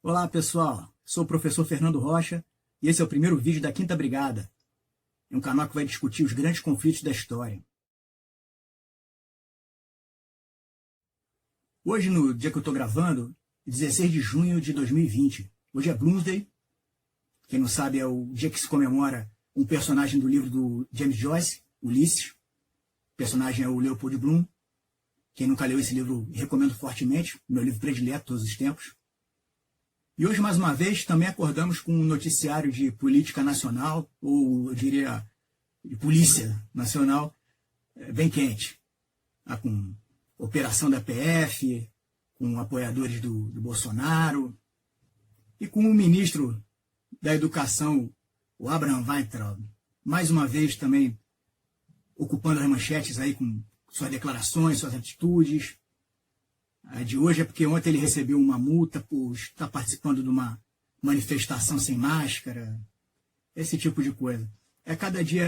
Olá pessoal, sou o professor Fernando Rocha e esse é o primeiro vídeo da Quinta Brigada, um canal que vai discutir os grandes conflitos da história. Hoje, no dia que eu estou gravando, 16 de junho de 2020, hoje é Bloomsday. Quem não sabe, é o dia que se comemora um personagem do livro do James Joyce, Ulisses. O personagem é o Leopold Bloom. Quem nunca leu esse livro, recomendo fortemente, meu livro predileto de todos os tempos. E hoje, mais uma vez, também acordamos com um noticiário de política nacional, ou eu diria, de polícia nacional, bem quente. Com operação da PF, com apoiadores do Bolsonaro, e com o ministro da Educação, o Abraham Weintraub, mais uma vez também ocupando as manchetes aí com suas declarações, suas atitudes. A de hoje é porque ontem ele recebeu uma multa por estar participando de uma manifestação sem máscara, esse tipo de coisa. Cada dia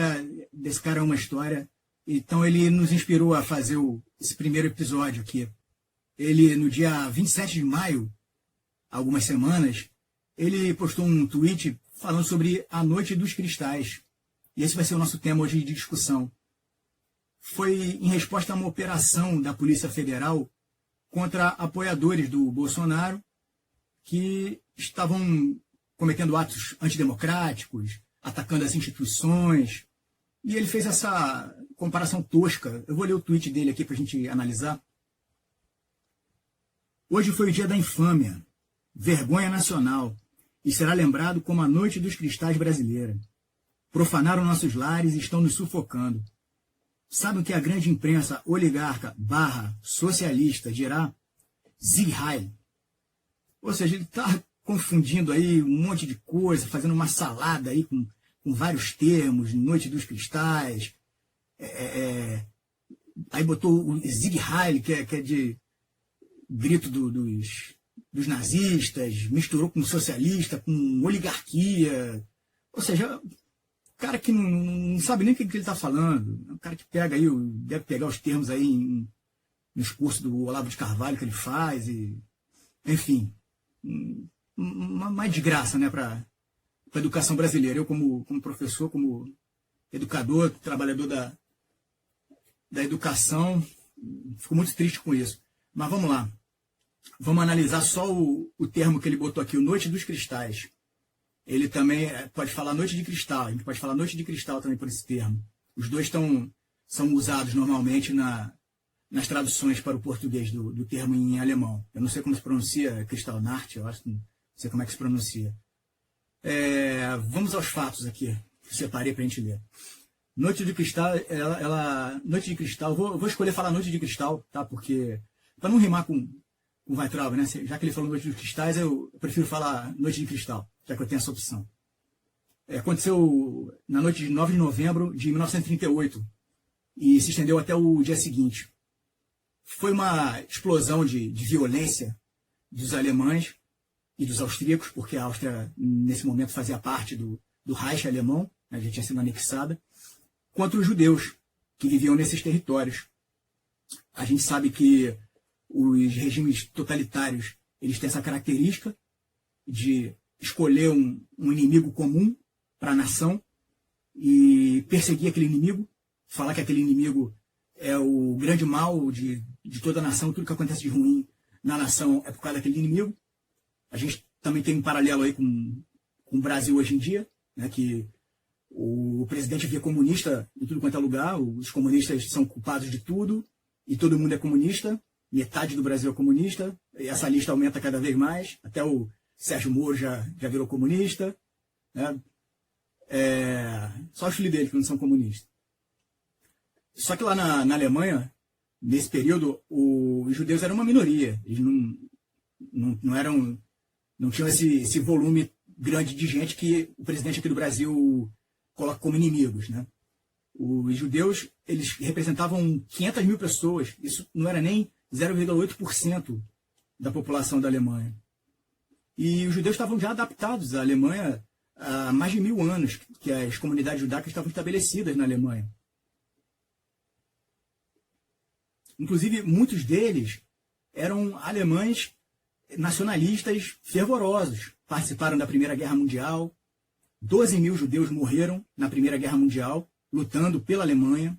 desse cara é uma história, então ele nos inspirou a fazer esse primeiro episódio aqui. Ele, no dia 27 de maio, algumas semanas, ele postou um tweet falando sobre a Noite dos Cristais. E esse vai ser o nosso tema hoje de discussão. Foi em resposta a uma operação da Polícia Federal contra apoiadores do Bolsonaro que estavam cometendo atos antidemocráticos, atacando as instituições. E ele fez essa comparação tosca. Eu vou ler o tweet dele aqui para a gente analisar. Hoje foi o dia da infâmia, vergonha nacional, e será lembrado como a Noite dos Cristais brasileira. Profanaram nossos lares e estão nos sufocando. Sabe o que a grande imprensa oligarca / socialista dirá? Sieg Heil. Ou seja, ele está confundindo aí um monte de coisa, fazendo uma salada aí com vários termos, Noite dos Cristais. Aí botou o Sieg Heil, que é de grito dos nazistas, misturou com socialista, com oligarquia. Ou seja, cara que não sabe nem o que ele está falando. É um cara que pega aí, deve pegar os termos aí nos cursos do Olavo de Carvalho que ele faz. Enfim, uma desgraça, né, para a educação brasileira. Eu, como professor, como educador, trabalhador da educação, fico muito triste com isso. Mas vamos lá. Vamos analisar só o termo que ele botou aqui, o Noite dos Cristais. Ele também pode falar Noite de Cristal, a gente pode falar Noite de Cristal também por esse termo. Os dois são usados normalmente nas traduções para o português do termo em alemão. Eu não sei como se pronuncia, Kristallnacht, eu acho que não sei como é que se pronuncia. Vamos aos fatos aqui, que separei para a gente ler. Noite de Cristal, Noite de Cristal, vou escolher falar Noite de Cristal, tá? Porque, para não rimar com Weintraub, né? Já que ele falou Noite dos Cristais, eu prefiro falar Noite de Cristal, já que eu tenho essa opção. Aconteceu na noite de 9 de novembro de 1938 e se estendeu até o dia seguinte. Foi uma explosão de violência dos alemães e dos austríacos, porque a Áustria, nesse momento, fazia parte do Reich alemão, né, já tinha sido anexada, contra os judeus que viviam nesses territórios. A gente sabe que os regimes totalitários eles têm essa característica de escolher um inimigo comum para a nação e perseguir aquele inimigo, falar que aquele inimigo é o grande mal de toda a nação, tudo que acontece de ruim na nação é por causa daquele inimigo. A gente também tem um paralelo aí com o Brasil hoje em dia, né, que o presidente via comunista em tudo quanto é lugar, os comunistas são culpados de tudo e todo mundo é comunista, metade do Brasil é comunista, e essa lista aumenta cada vez mais, até o Sérgio Moro já virou comunista, né? Só os filhos dele que não são comunistas. Só que lá na Alemanha, nesse período, os judeus eram uma minoria. Eles não tinham esse volume grande de gente que o presidente aqui do Brasil coloca como inimigos, né? Os judeus, eles representavam 500 mil pessoas. Isso não era nem 0,8% da população da Alemanha. E os judeus estavam já adaptados à Alemanha há mais de 1000 anos, que as comunidades judaicas estavam estabelecidas na Alemanha. Inclusive, muitos deles eram alemães nacionalistas fervorosos. Participaram da Primeira Guerra Mundial. 12 mil judeus morreram na Primeira Guerra Mundial, lutando pela Alemanha,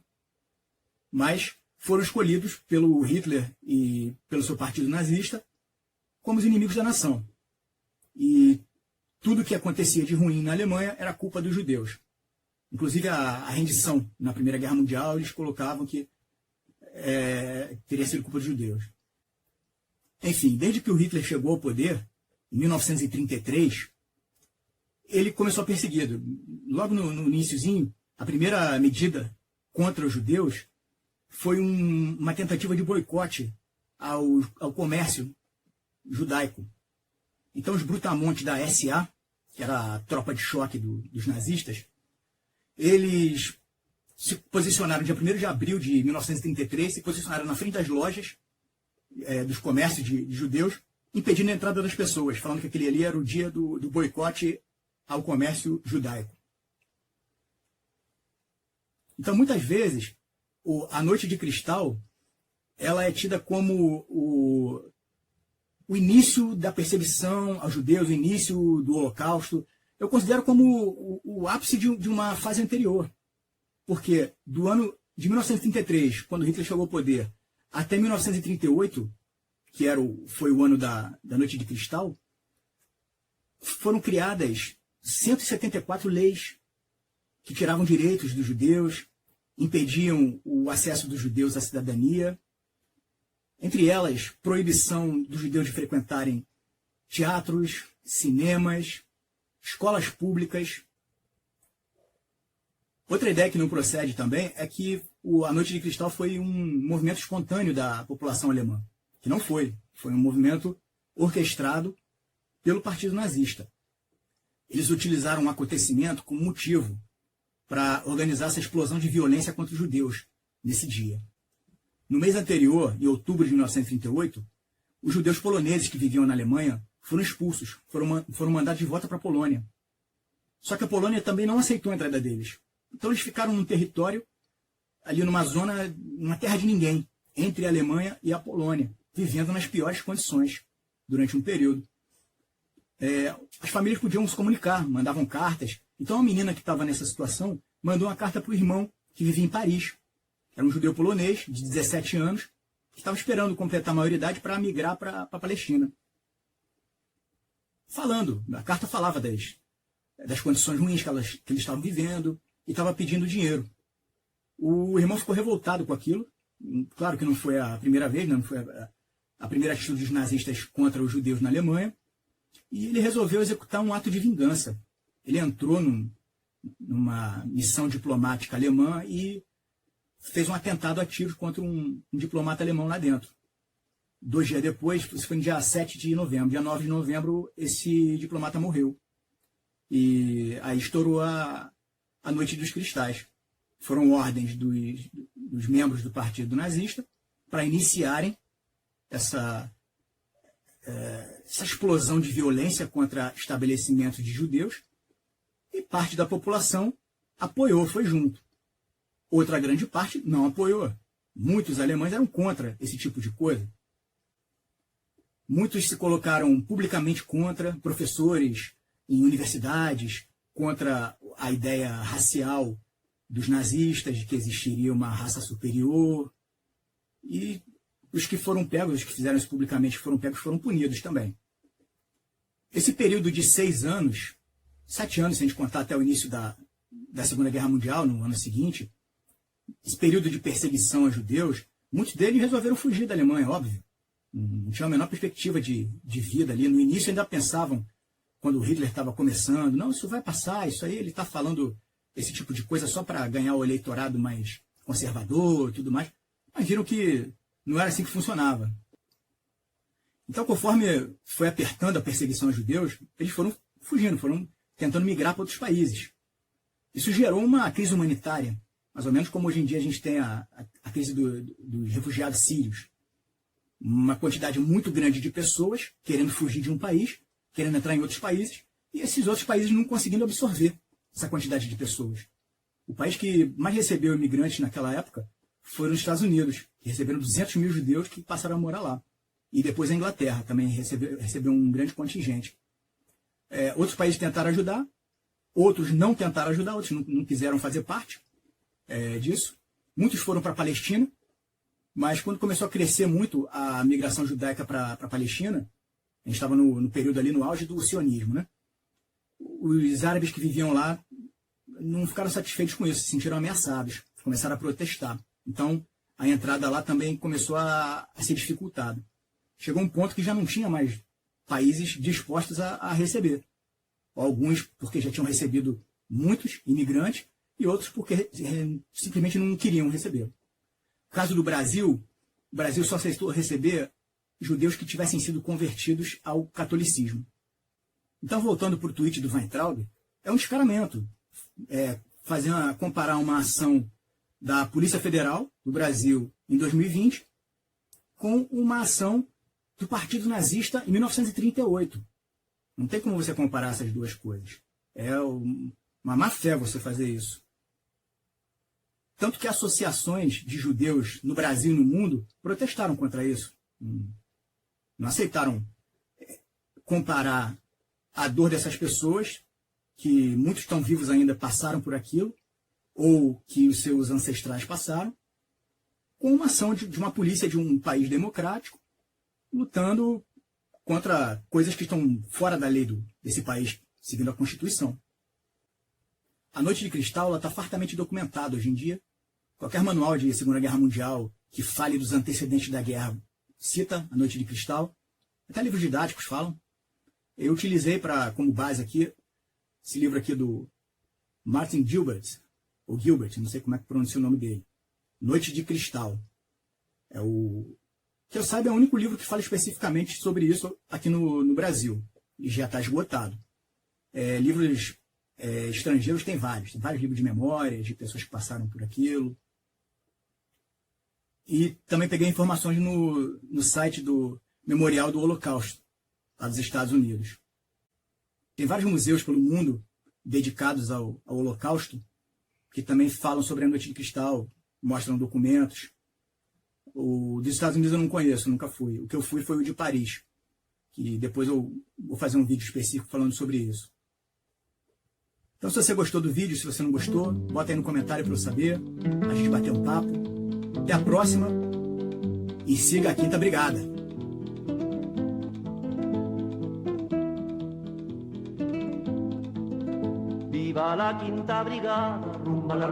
mas foram escolhidos pelo Hitler e pelo seu partido nazista como os inimigos da nação. E tudo que acontecia de ruim na Alemanha era culpa dos judeus. Inclusive a rendição na Primeira Guerra Mundial, eles colocavam que teria sido culpa dos judeus. Enfim, desde que o Hitler chegou ao poder, em 1933, ele começou a perseguir. Logo no iniciozinho, a primeira medida contra os judeus foi uma tentativa de boicote ao comércio judaico. Então os brutamontes da SA, que era a tropa de choque dos nazistas, eles se posicionaram dia 1º de abril de 1933, se posicionaram na frente das lojas dos comércios de judeus, impedindo a entrada das pessoas, falando que aquele ali era o dia do boicote ao comércio judaico. Então, muitas vezes, a Noite de Cristal ela é tida como o início da perseguição aos judeus, o início do Holocausto. Eu considero como o ápice de uma fase anterior. Porque do ano de 1933, quando Hitler chegou ao poder, até 1938, que foi o ano da Noite de Cristal, foram criadas 174 leis que tiravam direitos dos judeus, impediam o acesso dos judeus à cidadania. Entre elas, proibição dos judeus de frequentarem teatros, cinemas, escolas públicas. Outra ideia que não procede também é que a Noite de Cristal foi um movimento espontâneo da população alemã. Que não foi. Foi um movimento orquestrado pelo Partido Nazista. Eles utilizaram um acontecimento como motivo para organizar essa explosão de violência contra os judeus nesse dia. No mês anterior, em outubro de 1938, os judeus poloneses que viviam na Alemanha foram expulsos, foram mandados de volta para a Polônia. Só que a Polônia também não aceitou a entrada deles. Então eles ficaram num território, ali numa zona, numa terra de ninguém, entre a Alemanha e a Polônia, vivendo nas piores condições durante um período. As famílias podiam se comunicar, mandavam cartas. Então a menina que estava nessa situação mandou uma carta para o irmão, que vivia em Paris. Era um judeu polonês, de 17 anos, que estava esperando completar a maioridade para migrar para a Palestina. A carta falava das condições ruins que eles estavam vivendo e estava pedindo dinheiro. O irmão ficou revoltado com aquilo. Claro que não foi a primeira vez, não foi a primeira atitude dos nazistas contra os judeus na Alemanha. E ele resolveu executar um ato de vingança. Ele entrou numa missão diplomática alemã e fez um atentado a tiros contra um diplomata alemão lá dentro. 2 dias depois, isso foi no dia 7 de novembro. Dia 9 de novembro, esse diplomata morreu. E aí estourou a Noite dos Cristais. Foram ordens dos membros do Partido Nazista para iniciarem essa explosão de violência contra estabelecimentos de judeus, e parte da população apoiou, foi junto. Outra grande parte não apoiou. Muitos alemães eram contra esse tipo de coisa. Muitos se colocaram publicamente contra, professores em universidades, contra a ideia racial dos nazistas, de que existiria uma raça superior. E os que foram pegos, os que fizeram isso publicamente foram pegos, foram punidos também. Esse período de 6 anos, 7 anos, se a gente contar até o início da Segunda Guerra Mundial, no ano seguinte, esse período de perseguição a judeus, muitos deles resolveram fugir da Alemanha, óbvio. Não tinham a menor perspectiva de vida ali. No início ainda pensavam, quando o Hitler estava começando, não, isso vai passar, isso aí ele está falando esse tipo de coisa só para ganhar o eleitorado mais conservador e tudo mais. Mas viram que não era assim que funcionava. Então, conforme foi apertando a perseguição aos judeus, eles foram fugindo, foram tentando migrar para outros países. Isso gerou uma crise humanitária, mais ou menos como hoje em dia a gente tem a crise dos refugiados sírios. Uma quantidade muito grande de pessoas querendo fugir de um país, querendo entrar em outros países, e esses outros países não conseguindo absorver essa quantidade de pessoas. O país que mais recebeu imigrantes naquela época foram os Estados Unidos, que receberam 200 mil judeus que passaram a morar lá. E depois a Inglaterra também recebeu um grande contingente. Outros países tentaram ajudar, outros não tentaram ajudar, outros não quiseram fazer parte disso. Muitos foram para a Palestina, mas quando começou a crescer muito a migração judaica para a Palestina, a gente estava no período ali, no auge do sionismo, né? Os árabes que viviam lá não ficaram satisfeitos com isso, se sentiram ameaçados, começaram a protestar. Então, a entrada lá também começou a ser dificultada. Chegou um ponto que já não tinha mais países dispostos a receber. Alguns porque já tinham recebido muitos imigrantes e outros porque simplesmente não queriam receber. No caso do Brasil, o Brasil só aceitou receber judeus que tivessem sido convertidos ao catolicismo. Então, voltando para o tweet do Weintraub, é um descaramento comparar uma ação da Polícia Federal do Brasil em 2020 com uma ação do Partido Nazista em 1938. Não tem como você comparar essas duas coisas. É uma má-fé você fazer isso. Tanto que associações de judeus no Brasil e no mundo protestaram contra isso. Não aceitaram comparar a dor dessas pessoas, que muitos estão vivos ainda, passaram por aquilo, ou que os seus ancestrais passaram, com uma ação de uma polícia de um país democrático, lutando contra coisas que estão fora da lei desse país, seguindo a Constituição. A Noite de Cristal está fartamente documentada hoje em dia. Qualquer manual de Segunda Guerra Mundial que fale dos antecedentes da guerra cita a Noite de Cristal. Até livros didáticos falam. Eu utilizei como base aqui esse livro aqui do Martin Gilbert, ou Gilbert, não sei como é que pronuncia o nome dele. Noite de Cristal. Que eu saiba, é o único livro que fala especificamente sobre isso aqui no Brasil. E já está esgotado. Livros estrangeiros tem vários livros de memórias, de pessoas que passaram por aquilo. E também peguei informações no site do Memorial do Holocausto, lá dos Estados Unidos. Tem vários museus pelo mundo dedicados ao Holocausto, que também falam sobre a Noite de Cristal, mostram documentos. O dos Estados Unidos eu não conheço, nunca fui. O que eu fui foi o de Paris, que depois eu vou fazer um vídeo específico falando sobre isso. Então, se você gostou do vídeo, se você não gostou, bota aí no comentário para eu saber, a gente bater um papo. Até a próxima e siga a Quinta Brigada. Viva la Quinta Brigada, rumba la